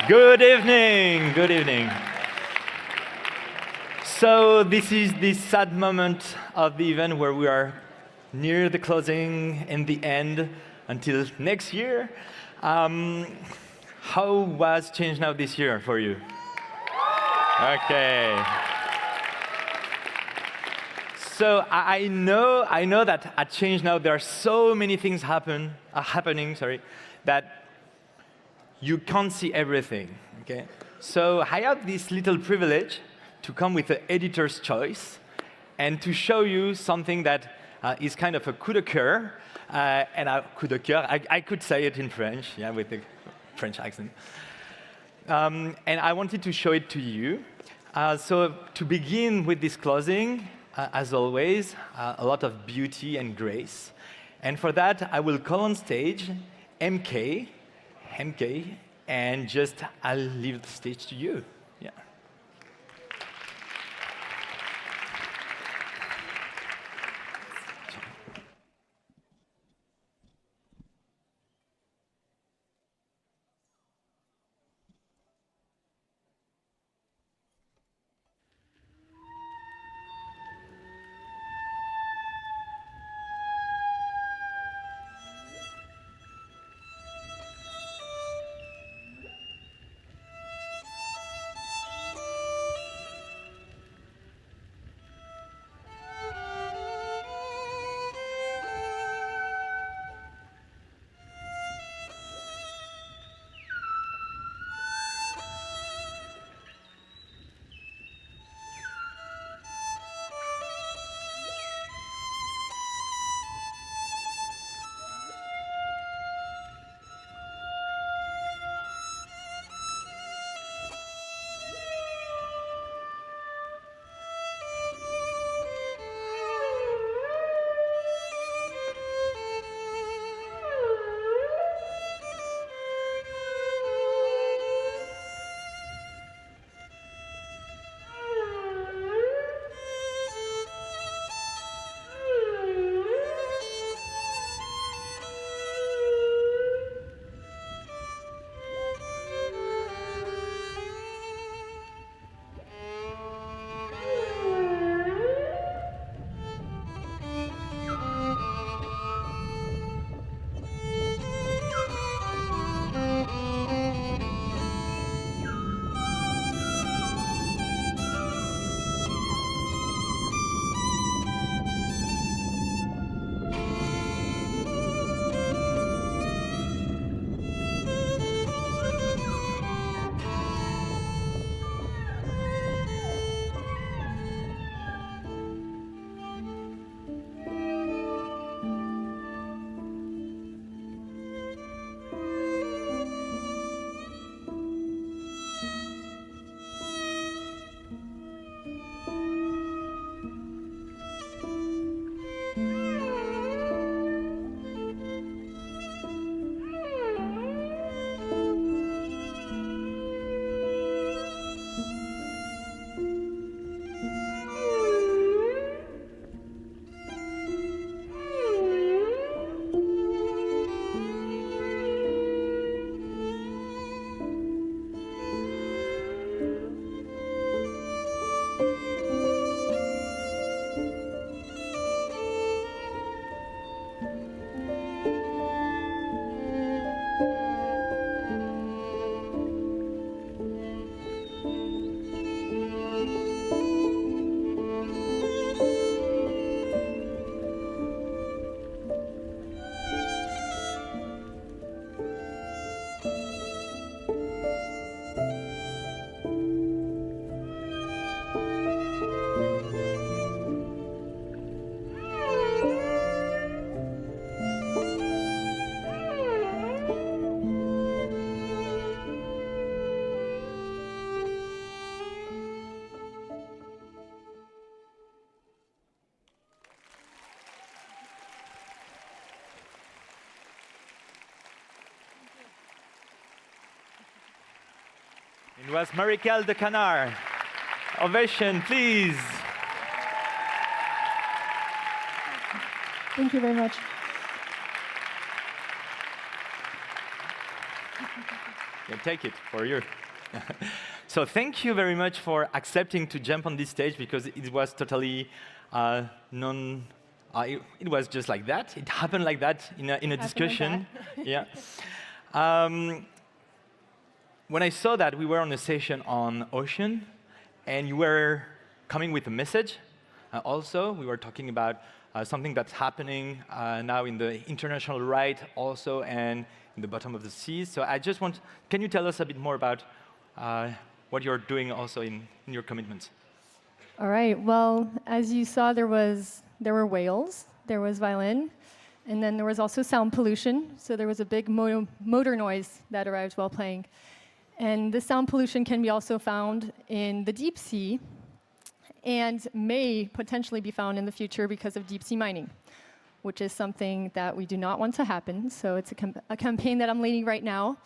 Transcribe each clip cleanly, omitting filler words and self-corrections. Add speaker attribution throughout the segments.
Speaker 1: Good evening. Good evening. So this is the sad moment of the event where we are near the closing and the end until next year. How was ChangeNOW this year for you? Okay. So I know that at ChangeNOW there are so many things happening, that you can't see everything. Okay. So I have this little privilege to come with the editor's choice and to show you something that is kind of a coup de cœur, I could say it in French, yeah, with the French accent. And I wanted to show it to you. So to begin with this closing, as always, a lot of beauty and grace. And for that, I will call on stage MK, and just I'll leave the stage to you. Yeah. It was Marie-Kell de Cannart. Ovation, please.
Speaker 2: Thank you very much.
Speaker 1: Yeah, take it for you. So thank you very much for accepting to jump on this stage, because it was totally it was just like that. It happened like that in a discussion. Yeah. When I saw that we were on a session on ocean, and you were coming with a message, also we were talking about something that's happening now in the international right also, and in the bottom of the seas. So I just want, can you tell us a bit more about what you're doing also in your commitments?
Speaker 2: All right. Well, as you saw, there were whales, there was violin, and then there was also sound pollution. So there was a big motor noise that arrived while playing. And this sound pollution can be also found in the deep sea, and may potentially be found in the future because of deep sea mining, which is something that we do not want to happen. So it's a campaign that I'm leading right now.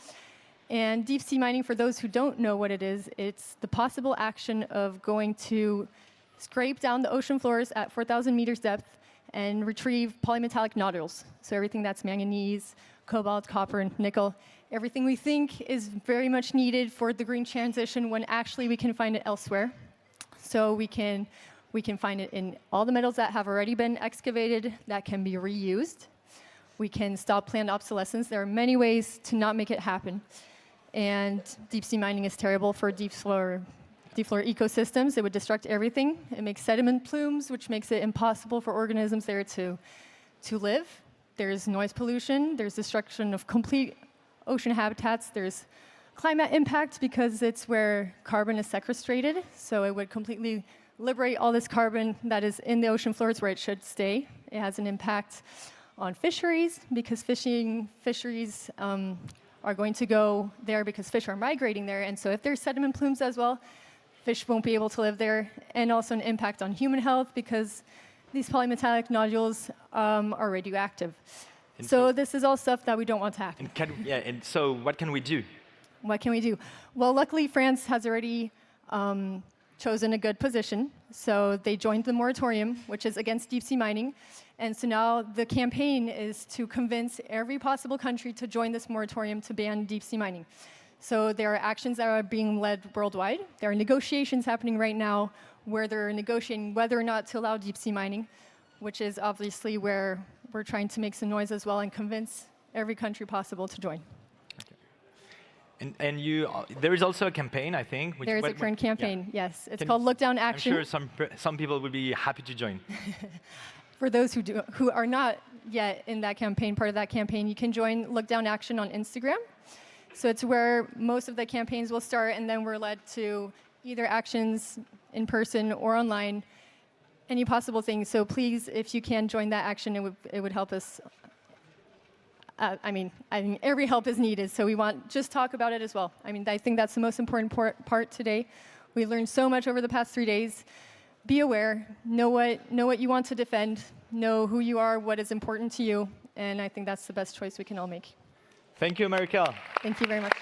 Speaker 2: And deep sea mining, for those who don't know what it is, it's the possible action of going to scrape down the ocean floors at 4,000 meters depth and retrieve polymetallic nodules. So everything that's manganese, cobalt, copper, and nickel. Everything we think is very much needed for the green transition, when actually we can find it elsewhere. So we can find it in all the metals that have already been excavated that can be reused. We can stop planned obsolescence. There are many ways to not make it happen. And deep sea mining is terrible for deep floor ecosystems. It would destruct everything. It makes sediment plumes, which makes it impossible for organisms there to live. There's noise pollution. There's destruction of complete ocean habitats. There's climate impact, because it's where carbon is sequestrated. So it would completely liberate all this carbon that is in the ocean floors where it should stay. It has an impact on fisheries, because fisheries are going to go there because fish are migrating there. And so if there's sediment plumes as well, fish won't be able to live there. And also an impact on human health, because these polymetallic nodules are radioactive. And so this is all stuff that we don't want to happen.
Speaker 1: And so what can we do?
Speaker 2: What can we do? Well, luckily, France has already chosen a good position. So they joined the moratorium, which is against deep sea mining. And so now the campaign is to convince every possible country to join this moratorium to ban deep sea mining. So there are actions that are being led worldwide. There are negotiations happening right now where they're negotiating whether or not to allow deep sea mining, which is obviously where we're trying to make some noise as well and convince every country possible to join.
Speaker 1: And there is also a campain, I think.
Speaker 2: There is a current campaign, yes. It's called Look Down Action.
Speaker 1: I'm sure some people would be happy to join.
Speaker 2: For those who are not yet in that campaign, part of that campaign, you can join Look Down Action on Instagram. So it's where most of the campaigns will start, and then we're led to either actions in person or online, any possible things. So please, if you can join that action, it would help us. I mean, every help is needed, so we want just talk about it as well. I mean, I think that's the most important part today. We learned so much over the past 3 days. Be aware, know what you want to defend, know who you are, what is important to you, and I think that's the best choice we can all make.
Speaker 1: Thank you, Marie-Kell.
Speaker 2: Thank you very much.